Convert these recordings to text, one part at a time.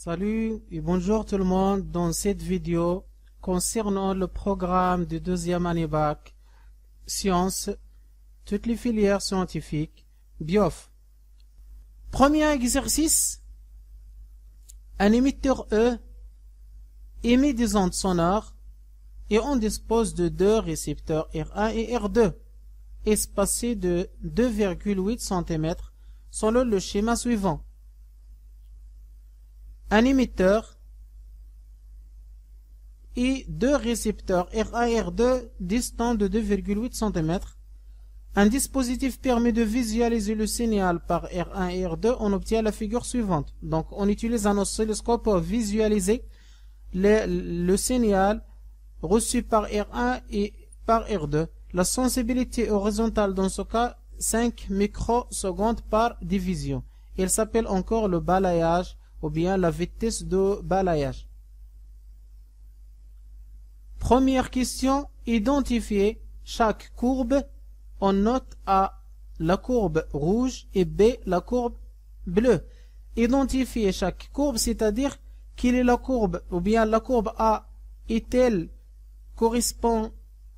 Salut et bonjour tout le monde. Dans cette vidéo concernant le programme de deuxième année bac sciences, toutes les filières scientifiques, BIOF. Premier exercice, un émetteur E émet des ondes sonores et on dispose de deux récepteurs R1 et R2 espacés de 2,8 cm selon le schéma suivant. Un émetteur et deux récepteurs R1 et R2 distants de 2,8 cm. Un dispositif permet de visualiser le signal par R1 et R2. On obtient la figure suivante. Donc, on utilise un oscilloscope pour visualiser le signal reçu par R1 et par R2. La sensibilité horizontale dans ce cas, 5 microsecondes par division. Il s'appelle encore le balayage ou bien la vitesse de balayage. Première question, identifier chaque courbe. On note A la courbe rouge et B la courbe bleue. Identifier chaque courbe, c'est-à-dire quelle est la courbe, ou bien la courbe A est-elle correspond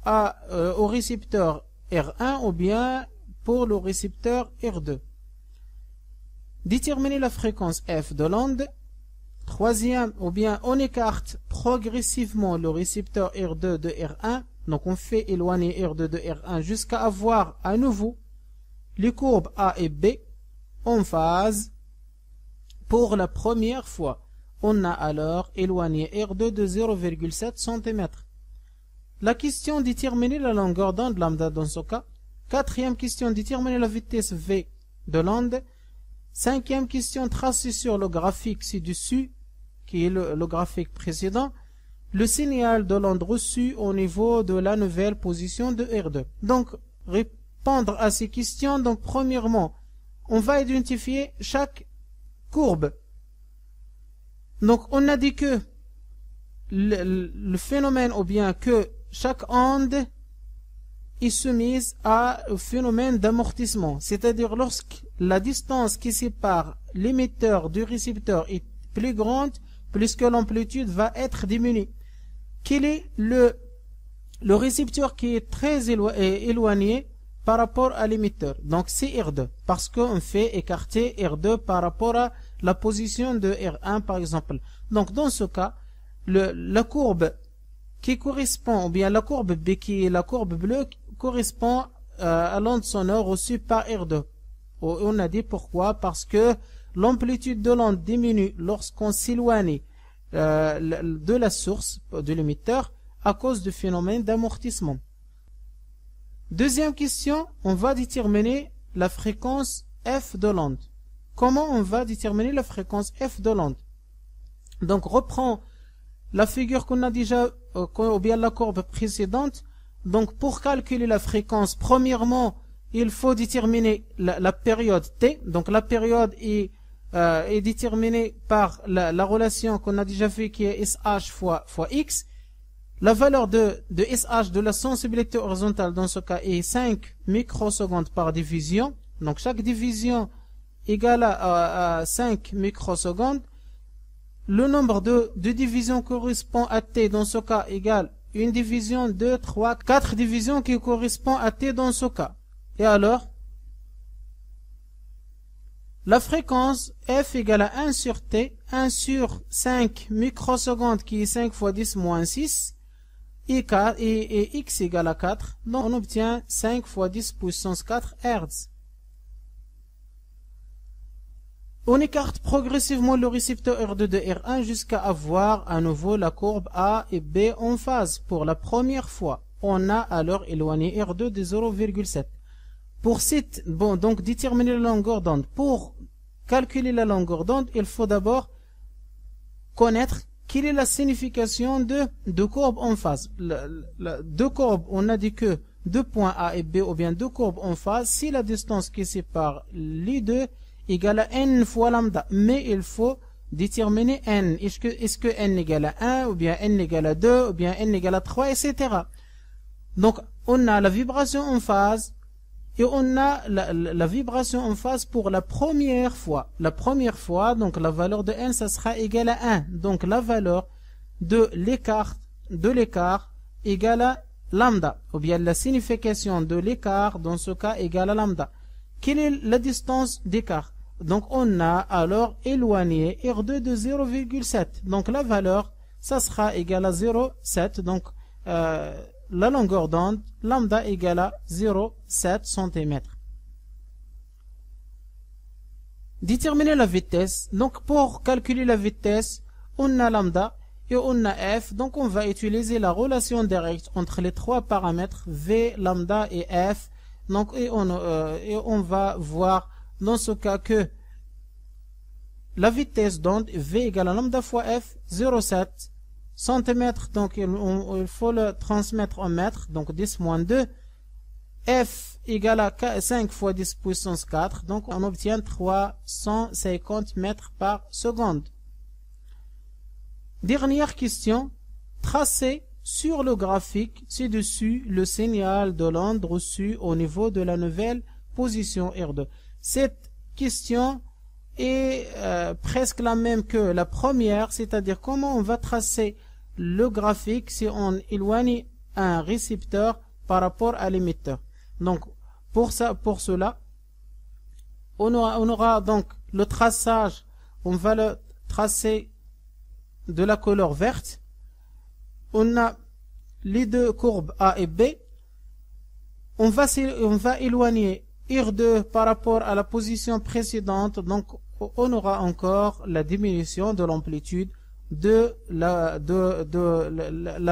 au récepteur R1 ou bien pour le récepteur R2. Déterminer la fréquence f de l'onde. Troisième, ou bien on écarte progressivement le récepteur R2 de R1. Donc on fait éloigner R2 de R1 jusqu'à avoir à nouveau les courbes A et B en phase. Pour la première fois, on a alors éloigné R2 de 0,7 cm. La question, déterminer la longueur d'onde lambda dans ce cas. Quatrième question, déterminer la vitesse V de l'onde. Cinquième question, tracée sur le graphique ci-dessus, qui est le graphique précédent, le signal de l'onde reçu au niveau de la nouvelle position de R2. Donc, répondre à ces questions. Donc, premièrement, on va identifier chaque courbe. Donc, on a dit que le phénomène, ou bien que chaque onde est soumise au phénomène d'amortissement. C'est-à-dire lorsque la distance qui sépare l'émetteur du récepteur est plus grande, plus que l'amplitude va être diminuée. Quel est le récepteur qui est très éloigné par rapport à l'émetteur? Donc c'est R2, parce qu'on fait écarter R2 par rapport à la position de R1 par exemple. Donc dans ce cas, la courbe qui correspond, ou bien la courbe B qui est la courbe bleue, correspond à l'onde sonore reçue par R2. On a dit pourquoi? Parce que l'amplitude de l'onde diminue lorsqu'on s'éloigne de la source de l'émetteur à cause du phénomène d'amortissement. Deuxième question, on va déterminer la fréquence f de l'onde. Comment on va déterminer la fréquence f de l'onde? Donc reprend la figure qu'on a déjà, ou bien la courbe précédente. Donc pour calculer la fréquence, premièrement, il faut déterminer la période t. Donc la période est déterminée par la relation qu'on a déjà vu qui est SH fois X. La valeur de SH de la sensibilité horizontale dans ce cas est 5 microsecondes par division. Donc chaque division égale à 5 microsecondes. Le nombre de divisions correspond à T dans ce cas égale une division, 2, 3, 4 divisions qui correspond à T dans ce cas. Et alors, la fréquence F égale à 1 sur T, 1 sur 5 microsecondes qui est 5 fois 10 moins 6, et X égale à 4. Donc on obtient 5 fois 10 puissance 4 Hz. On écarte progressivement le récepteur R2 de R1 jusqu'à avoir à nouveau la courbe A et B en phase. Pour la première fois, on a alors éloigné R2 de 0,7. Pour donc déterminer la longueur d'onde. Pour calculer la longueur d'onde, il faut d'abord connaître quelle est la signification de deux courbes en phase. Deux courbes, on a dit que deux points A et B, ou bien deux courbes en phase, si la distance qui sépare les deux égale à n fois lambda. Mais il faut déterminer n. Est-ce que n égale à 1, ou bien n égale à 2, ou bien n égale à 3, etc. Donc, on a la vibration en phase et on a la vibration en phase pour la première fois. La première fois, donc la valeur de n, ça sera égal à 1. Donc la valeur de l'écart égale à lambda, ou bien la signification de l'écart dans ce cas égale à lambda. Quelle est la distance d'écart? Donc on a alors éloigné R2 de 0,7. Donc la valeur, ça sera égal à 0,7. Donc la longueur d'onde, lambda égale à 0,7 cm. Déterminer la vitesse. Donc pour calculer la vitesse, on a lambda et on a f. Donc on va utiliser la relation directe entre les trois paramètres v, lambda et f. Donc et on va voir dans ce cas que la vitesse d'onde v égale à lambda fois f, 0,7 cm, donc il faut le transmettre en mètres, donc 10 moins 2, f égale à 5 fois 10 puissance 4, donc on obtient 350 mètres par seconde. Dernière question, tracer sur le graphique ci-dessus le signal de l'onde reçu au niveau de la nouvelle position R2. Cette question est presque la même que la première, c'est-à-dire comment on va tracer le graphique si on éloigne un récepteur par rapport à l'émetteur. Donc pour cela, on aura donc le traçage, on va le tracer de la couleur verte. On a les deux courbes A et B. On va éloigner R2 par rapport à la position précédente, donc on aura encore la diminution de l'amplitude de la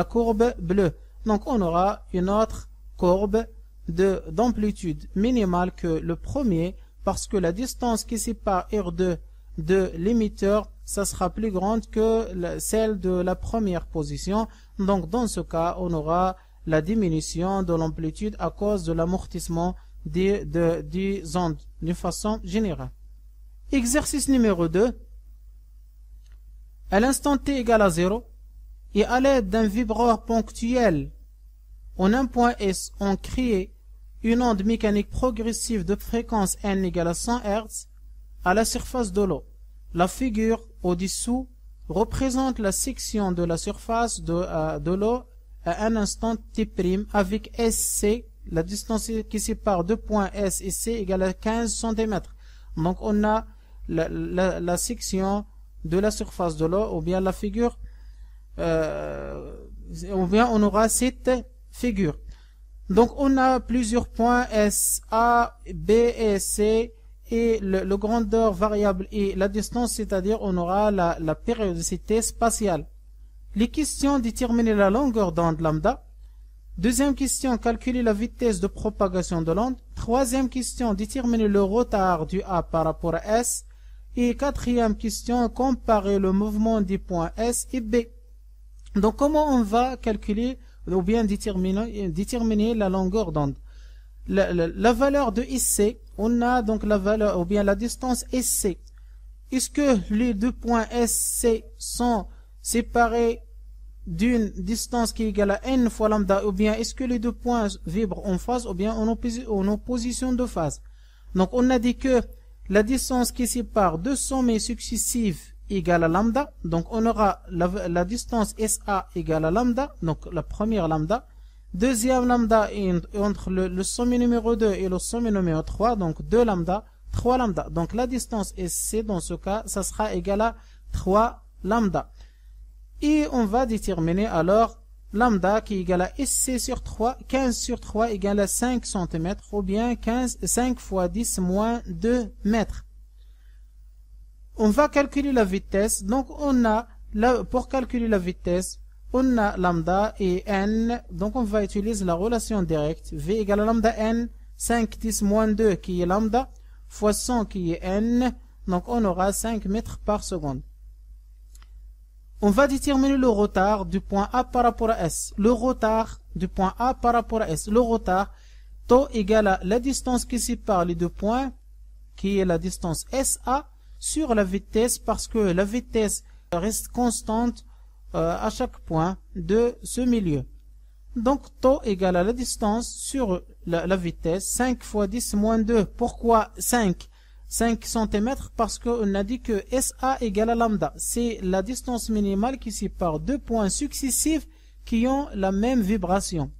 courbe bleue. Donc on aura une autre courbe d'amplitude minimale que le premier, parce que la distance qui sépare R2 de l'émetteur, ça sera plus grande que celle de la première position. Donc dans ce cas, on aura la diminution de l'amplitude à cause de l'amortissement des ondes d'une façon générale. Exercice numéro 2. À l'instant t égale à 0 et à l'aide d'un vibreur ponctuel en un point S, on crée une onde mécanique progressive de fréquence n égale à 100 Hz à la surface de l'eau. La figure au-dessous représente la section de la surface de l'eau à un instant t' avec SC, la distance qui sépare deux points S et C égale à 15 cm. Donc on a la section de la surface de l'eau, ou bien la figure, ou bien on aura cette figure. Donc on a plusieurs points S, A, B et C, et le grandeur variable et la distance, c'est-à-dire on aura la périodicité spatiale. Les questions: déterminer la longueur d'onde lambda. Deuxième question: calculer la vitesse de propagation de l'onde. Troisième question: déterminer le retard du A par rapport à S. Et quatrième question: comparer le mouvement des points S et B. Donc comment on va calculer ou bien déterminer la longueur d'onde? La valeur de SC, on a donc la valeur ou bien la distance SC. Est-ce que les deux points SC sont séparés d'une distance qui est égale à n fois lambda, ou bien est-ce que les deux points vibrent en phase ou bien en opposition de phase? Donc on a dit que la distance qui sépare deux sommets successifs égale à lambda. Donc on aura la distance SA égale à lambda, donc la première lambda. Deuxième lambda entre le sommet numéro 2 et le sommet numéro 3, donc 2 lambda, 3 lambda. Donc la distance SC dans ce cas, ça sera égal à 3 lambda. Et on va déterminer alors lambda qui est égal à SC sur 3, 15 sur 3 égale à 5 cm, ou bien 5 fois 10 moins 2 mètres. On va calculer la vitesse. Donc on a, pour calculer la vitesse, on a lambda et n, donc on va utiliser la relation directe. V égale à lambda n, 5 10 moins 2 qui est lambda, fois 100 qui est n, donc on aura 5 mètres par seconde. On va déterminer le retard du point A par rapport à S. Le retard du point A par rapport à S. Le retard, tau égale à la distance qui sépare les deux points, qui est la distance SA, sur la vitesse, parce que la vitesse reste constante à chaque point de ce milieu. Donc taux égale à la distance sur la vitesse, 5 fois 10 moins 2. Pourquoi 5 cm? Parce qu'on a dit que SA égale à lambda. C'est la distance minimale qui sépare deux points successifs qui ont la même vibration,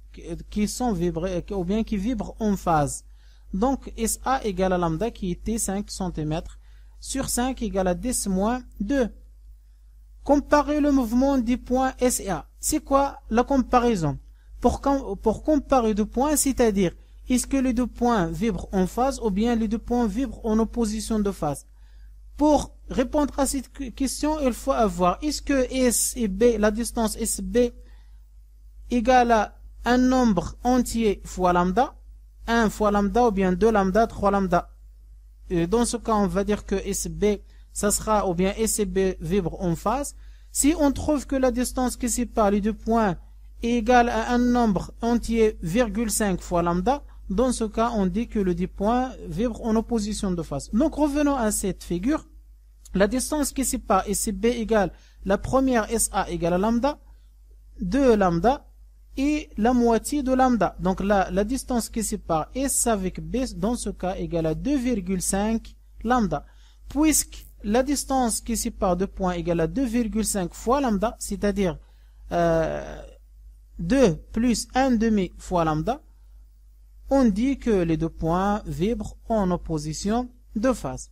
qui sont vibrés, ou bien qui vibrent en phase. Donc SA égale à lambda qui était 5 cm sur 5 égale à 10 moins 2. Comparer le mouvement du point SA. C'est quoi la comparaison? Pour comparer deux points, c'est-à-dire, est-ce que les deux points vibrent en phase ou bien les deux points vibrent en opposition de phase? Pour répondre à cette question, il faut avoir, est-ce que S et B, la distance SB égale à un nombre entier fois lambda, 1 fois lambda ou bien 2 lambda, 3 lambda. Et dans ce cas, on va dire que SB, ça sera, ou bien SB vibre en phase. Si on trouve que la distance qui sépare les deux points est égale à un nombre entier, 0,5 fois lambda, dans ce cas, on dit que le deux points vibre en opposition de phase. Donc, revenons à cette figure. La distance qui sépare SB égale la première SA égale à lambda, 2 lambda, et la moitié de lambda. Donc la distance qui sépare S avec B, dans ce cas, égale à 2,5 lambda. Puisque la distance qui sépare deux points égale à 2,5 fois lambda, c'est-à-dire 2 plus 1 demi fois lambda, on dit que les deux points vibrent en opposition de phase.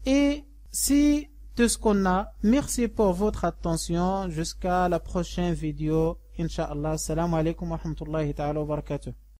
Et c'est tout ce qu'on a. Merci pour votre attention. Jusqu'à la prochaine vidéo. Inch'Allah. Assalamu alaikum wa rahmatullahi ta'ala wa barakatuh.